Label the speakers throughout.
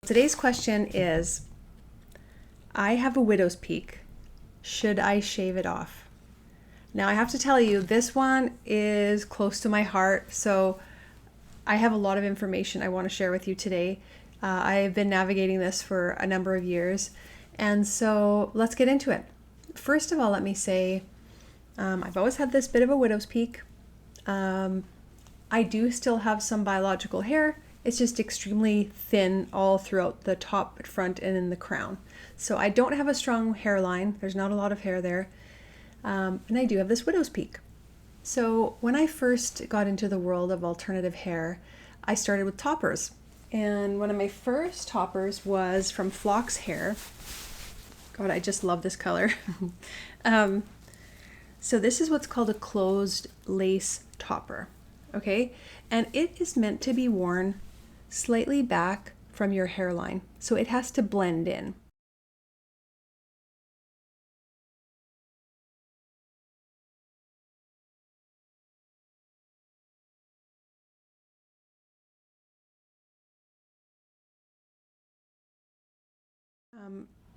Speaker 1: Today's question is, I have a widow's peak. Should I shave it off? Now I have to tell you, this one is close to my heart, so I have a lot of information I want to share with you today. I've been navigating this for a number of years, and so let's get into it. First of all, let me say, I've always had this bit of a widow's peak. I do still have some biological hair. It's just extremely thin all throughout the top, front, and in the crown. So I don't have a strong hairline. There's not a lot of hair there. And I do have this widow's peak. So when I first got into the world of alternative hair, I started with toppers. And one of my first toppers was from Flock's Hair. God, I just love this color. So this is what's called a closed lace topper. Okay? And it is meant to be worn slightly back from your hairline. So it has to blend in.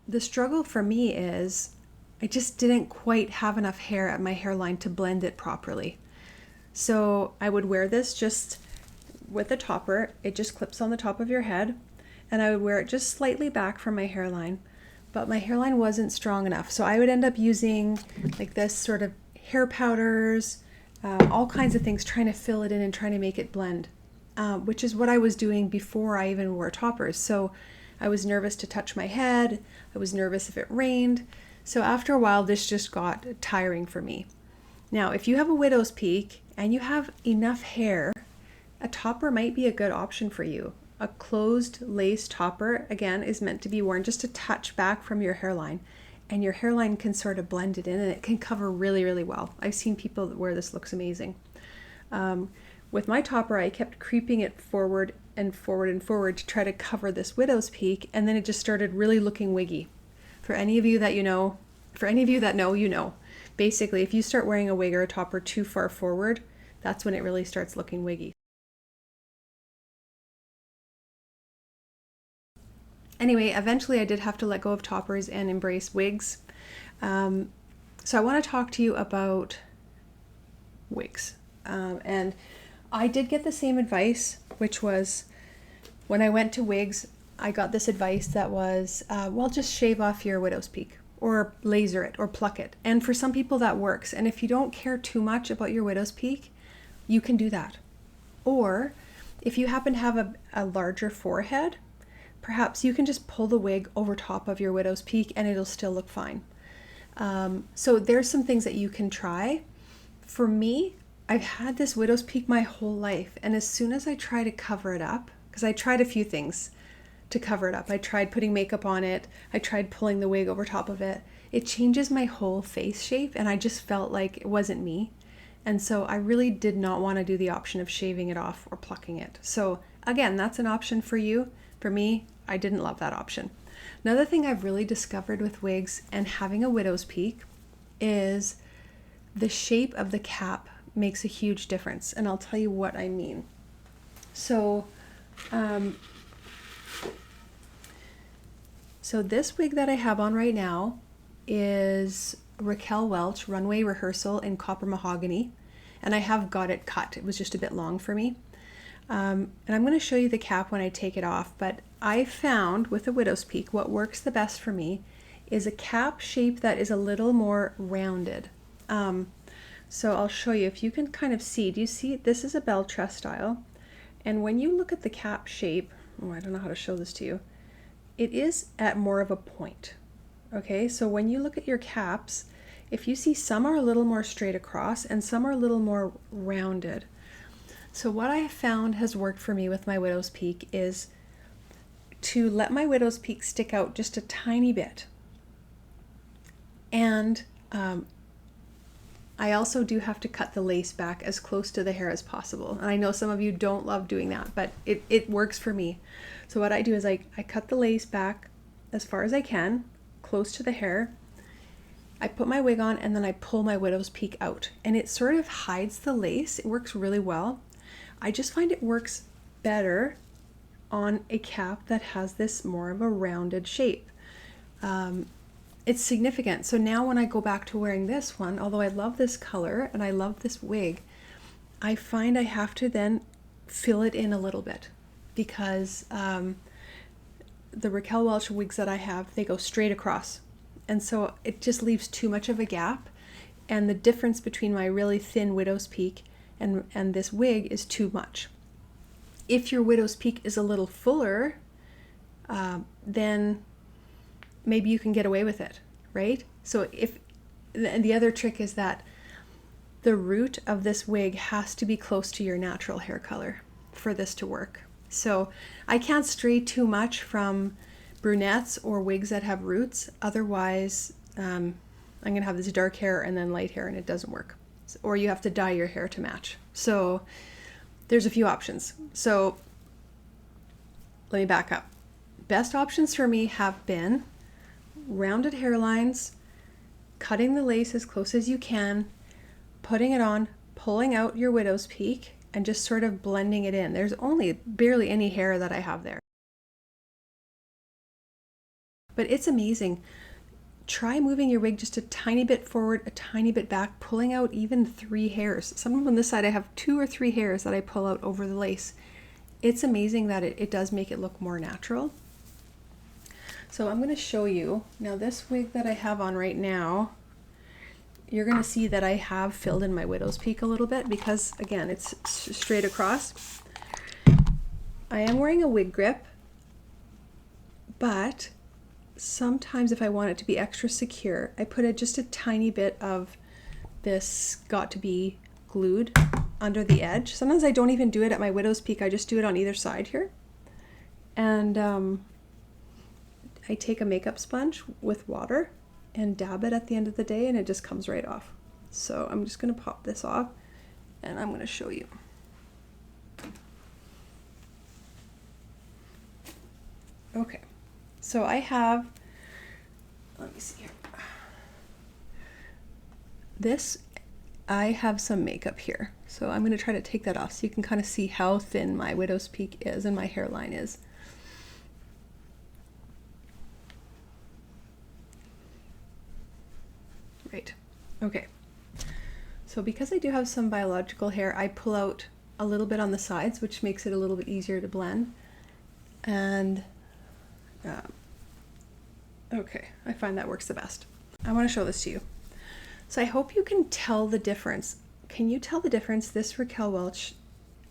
Speaker 1: The struggle for me is I just didn't quite have enough hair at my hairline to blend it properly. So I would wear this just with a topper. It just clips on the top of your head, and I would wear it just slightly back from my hairline, but my hairline wasn't strong enough. So I would end up using like this sort of hair powders, all kinds of things, trying to fill it in and trying to make it blend, which is what I was doing before I even wore toppers. So I was nervous to touch my head. I was nervous if it rained. So after a while, this just got tiring for me. Now, if you have a widow's peak and you have enough hair, a topper might be a good option for you. A closed lace topper, again, is meant to be worn just a touch back from your hairline, and your hairline can sort of blend it in, and it can cover really, really well. I've seen people that wear this, looks amazing. With my topper, I kept creeping it forward and forward and forward to try to cover this widow's peak, and then it just started really looking wiggy. For any of you that know, you know. Basically, if you start wearing a wig or a topper too far forward, that's when it really starts looking wiggy. Anyway, eventually I did have to let go of toppers and embrace wigs. So I want to talk to you about wigs. And I did get the same advice, which was when I went to wigs, I got this advice that was, well, just shave off your widow's peak or laser it or pluck it. And for some people that works. And if you don't care too much about your widow's peak, you can do that. Or if you happen to have a larger forehead, perhaps you can just pull the wig over top of your widow's peak and it'll still look fine. So there's some things that you can try. For me, I've had this widow's peak my whole life, and as soon as I try to cover it up, because I tried a few things to cover it up. I tried putting makeup on it. I tried pulling the wig over top of it. It changes my whole face shape, and I just felt like it wasn't me. And so I really did not want to do the option of shaving it off or plucking it. So again, that's an option for you. For me, I didn't love that option. Another thing I've really discovered with wigs and having a widow's peak is the shape of the cap makes a huge difference, and I'll tell you what I mean. So this wig that I have on right now is Raquel Welch Runway Rehearsal in Copper Mahogany, and I have got it cut. It was just a bit long for me. And I'm going to show you the cap when I take it off, but I found with the widow's peak, what works the best for me is a cap shape that is a little more rounded. So I'll show you, if you can kind of see, do you see, this is a belle tress style. And when you look at the cap shape, I don't know how to show this to you, it is at more of a point. Okay, so when you look at your caps, if you see, some are a little more straight across and some are a little more rounded. So what I have found has worked for me with my widow's peak is to let my widow's peak stick out just a tiny bit. And I also do have to cut the lace back as close to the hair as possible. And I know some of you don't love doing that, but it works for me. So what I do is I cut the lace back as far as I can, close to the hair. I put my wig on and then I pull my widow's peak out. And it sort of hides the lace. It works really well. I just find it works better on a cap that has this more of a rounded shape. It's significant. So now when I go back to wearing this one, although I love this color and I love this wig, I find I have to then fill it in a little bit because the Raquel Welch wigs that I have, they go straight across. And so it just leaves too much of a gap. And the difference between my really thin widow's peak and this wig is too much. If your widow's peak is a little fuller, then maybe you can get away with it, right? So and the other trick is that the root of this wig has to be close to your natural hair color for this to work. So I can't stray too much from brunettes or wigs that have roots. Otherwise, I'm gonna have this dark hair and then light hair and it doesn't work. Or you have to dye your hair to match. So there's a few options. So let me back up. Best options for me have been rounded hairlines, cutting the lace as close as you can, putting it on, pulling out your widow's peak, and just sort of blending it in. There's only barely any hair that I have there. But it's amazing. Try moving your wig just a tiny bit forward, a tiny bit back, pulling out even 3 hairs. Some on this side I have 2 or 3 hairs that I pull out over the lace. It's amazing that it does make it look more natural. So I'm going to show you. Now this wig that I have on right now, you're going to see that I have filled in my widow's peak a little bit because, again, it's straight across. I am wearing a wig grip, but sometimes if I want it to be extra secure, I put just a tiny bit of this Got To Be glued under the edge. Sometimes I don't even do it at my widow's peak, I just do it on either side here. And I take a makeup sponge with water and dab it at the end of the day and it just comes right off. So I'm just going to pop this off and I'm going to show you. Okay, so I have, let me see here. I have some makeup here. So I'm going to try to take that off so you can kind of see how thin my widow's peak is and my hairline is. Right. Okay. So because I do have some biological hair, I pull out a little bit on the sides, which makes it a little bit easier to blend. And okay, I find that works the best. I want to show this to you. So I hope you can tell the difference. Can you tell the difference? This Raquel Welch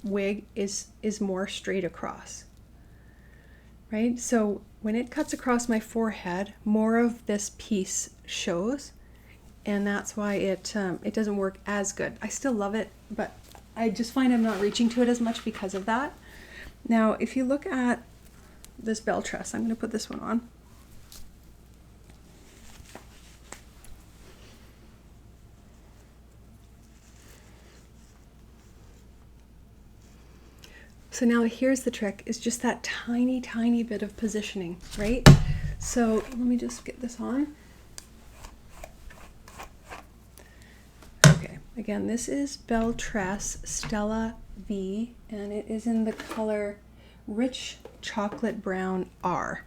Speaker 1: wig is more straight across, right? So when it cuts across my forehead, more of this piece shows. And that's why it doesn't work as good. I still love it, but I just find I'm not reaching to it as much because of that. Now, if you look at this bell tress, I'm going to put this one on. So now here's the trick, is just that tiny, tiny bit of positioning, right? So let me just get this on. Again, this is Belle Tress Stella V, and it is in the color Rich Chocolate Brown R.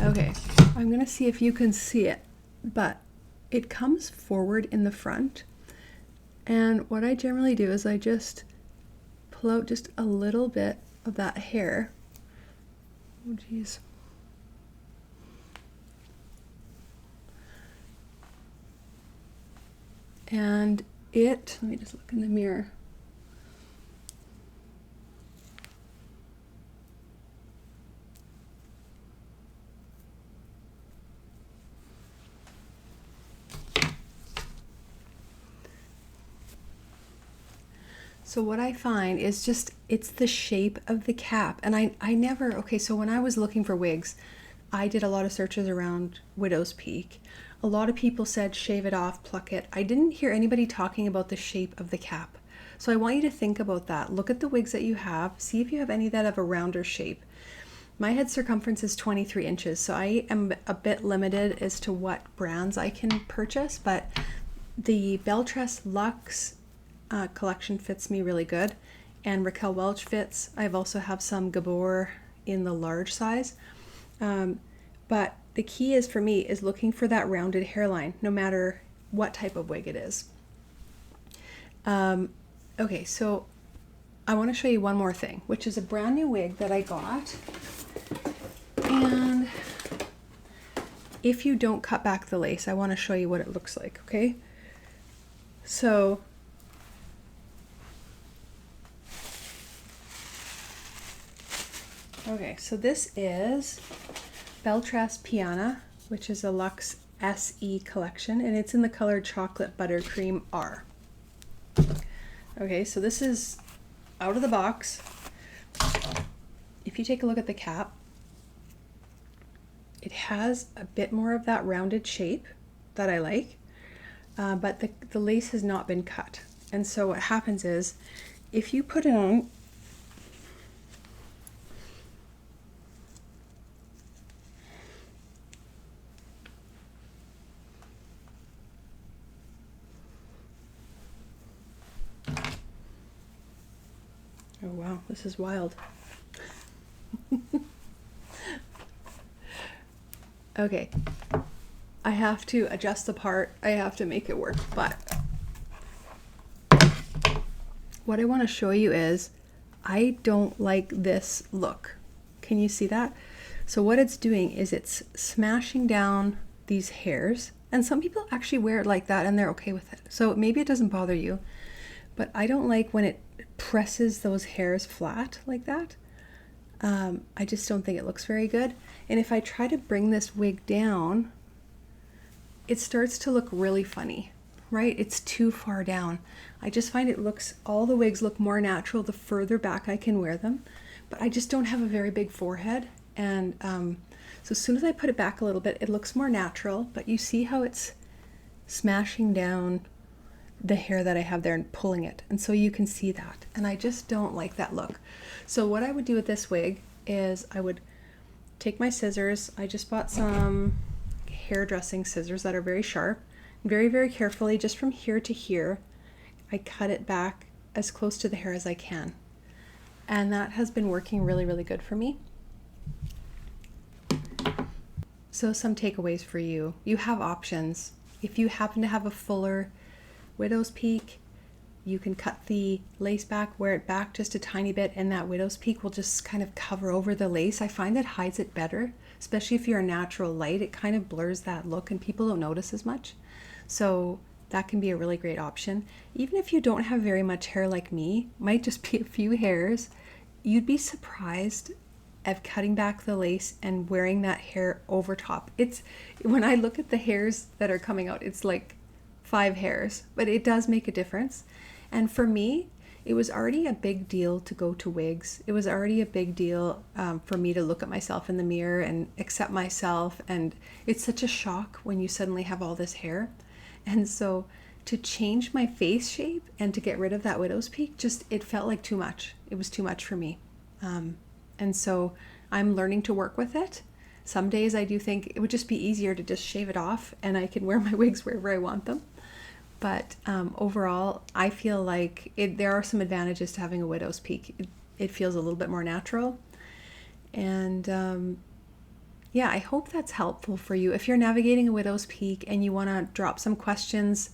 Speaker 1: Okay, I'm going to see if you can see it, but it comes forward in the front. And what I generally do is I just pull out just a little bit of that hair. Oh, geez. And let me just look in the mirror. So what I find is just, it's the shape of the cap. And I never, okay, so when I was looking for wigs, I did a lot of searches around widow's peak. A lot of people said shave it off, pluck it. I didn't hear anybody talking about the shape of the cap. So I want you to think about that. Look at the wigs that you have. See if you have any that have a rounder shape. My head circumference is 23 inches, so I am a bit limited as to what brands I can purchase, but the Belle Tress Luxe collection fits me really good. and Raquel Welch fits. I've also have some Gabor in the large size. But the key is for me is looking for that rounded hairline, no matter what type of wig it is. Okay, so I want to show you one more thing, which is a brand new wig that I got. And if you don't cut back the lace, I want to show you what it looks like, okay? So this is Beltress Piana, which is a Luxe SE collection, and it's in the color Chocolate Buttercream R. Okay, so this is out of the box. If you take a look at the cap, it has a bit more of that rounded shape that I like, but the lace has not been cut. And so what happens is, if you put it on, oh wow, this is wild. Okay, I have to adjust the part, I have to make it work, but what I want to show you is I don't like this look. Can you see that? So what it's doing is it's smashing down these hairs, and some people actually wear it like that and they're okay with it. So maybe it doesn't bother you, but I don't like when it presses those hairs flat like that. I just don't think it looks very good. And if I try to bring this wig down, it starts to look really funny, right? It's too far down. I just find all the wigs look more natural the further back I can wear them, but I just don't have a very big forehead. And so as soon as I put it back a little bit, it looks more natural, but you see how it's smashing down the hair that I have there and pulling it. And so you can see that. And I just don't like that look. So what I would do with this wig is I would take my scissors. I just bought some hairdressing scissors that are very sharp. Very, very carefully, just from here to here, I cut it back as close to the hair as I can. And that has been working really, really good for me. So some takeaways for you. You have options. If you happen to have a fuller widow's peak, you can cut the lace back, wear it back just a tiny bit, and that widow's peak will just kind of cover over the lace. I find that hides it better, especially if you're a natural light. It kind of blurs that look and people don't notice as much. So that can be a really great option. Even if you don't have very much hair like me, might just be a few hairs, you'd be surprised at cutting back the lace and wearing that hair over top. When I look at the hairs that are coming out, it's like 5 hairs, but it does make a difference. And for me, it was already a big deal to go to wigs. It was already a big deal for me to look at myself in the mirror and accept myself. And it's such a shock when you suddenly have all this hair. And so to change my face shape and to get rid of that widow's peak, it felt like too much. It was too much for me. And so I'm learning to work with it. Some days I do think it would just be easier to just shave it off and I can wear my wigs wherever I want them. But overall, I feel like there are some advantages to having a widow's peak. It feels a little bit more natural. And yeah, I hope that's helpful for you. If you're navigating a widow's peak and you want to drop some questions,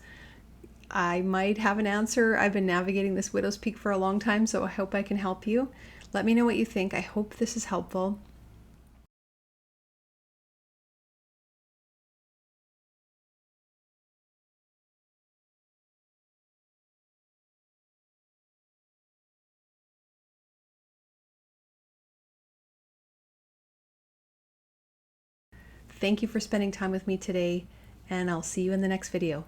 Speaker 1: I might have an answer. I've been navigating this widow's peak for a long time, so I hope I can help you. Let me know what you think. I hope this is helpful. Thank you for spending time with me today, and I'll see you in the next video.